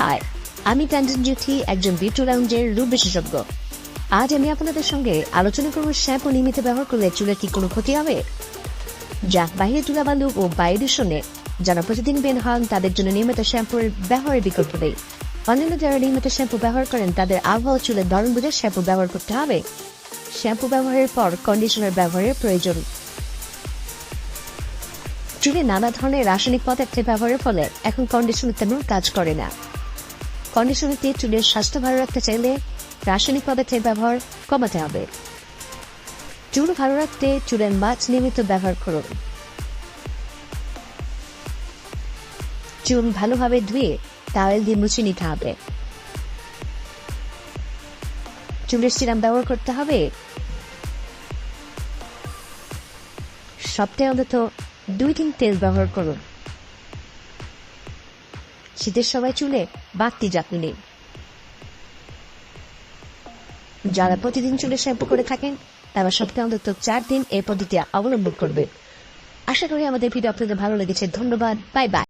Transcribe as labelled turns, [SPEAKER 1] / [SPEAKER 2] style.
[SPEAKER 1] High, আমি ট্যান্ডন জ্যোতি, একজন beauty লাউঞ্জের রূপ বিশেষজ্ঞ। আজ আমি আপনাদের সঙ্গে আলোচনা করব শ্যাম্পু নিয়মিত ব্যবহার করলে চুলের কি কোনো ক্ষতি হবে? যা বাইরে ধুলাবালু ও বায়ু দূষণে যারা প্রতিদিন বের হন তাদের জন্য নিয়মিত শ্যাম্পুর ব্যবহারের বিকল্প নেই। অন্যান্য যারা নিয়মিত শ্যাম্পু ব্যবহার করেন তাদের আবহাওয়া চুলের ধরন বুঝে শ্যাম্পু ব্যবহার করতে হবে। শ্যাম্পু ব্যবহারের পর কন্ডিশনার ব্যবহারের প্রয়োজন। চুলে নানা ধরনের রাসায়নিক পদার্থের ব্যবহারের ফলে এখন কন্ডিশনার তেমন কাজ করে না। কন্ডিশনার দিয়ে চুলের স্বাস্থ্য ভালো রাখতে চাইলে রাসায়নিক পদার্থের ব্যবহার কমাতে হবে। চুল ভালো রাখতে চুলের মাছ নিয়মিত ব্যবহার করুন। চুল ভালোভাবে ধুয়ে টাওয়েল দিয়ে মুছে নিতে হবে। চুলের সিরাম ব্যবহার করতে হবে। সপ্তাহে অন্তত 2 দিন তেল ব্যবহার করুন। শীতের সময় চুলে বাড়তি যত্ন নিন। যারা প্রতিদিন চুলে শ্যাম্পু করে থাকেন তারা সপ্তাহে অন্তত 4 দিন এই পদ্ধতি অবলম্বন করবে। আশা করি আমাদের ভিডিও আপনাদের ভালো লেগেছে। ধন্যবাদ। Bye bye.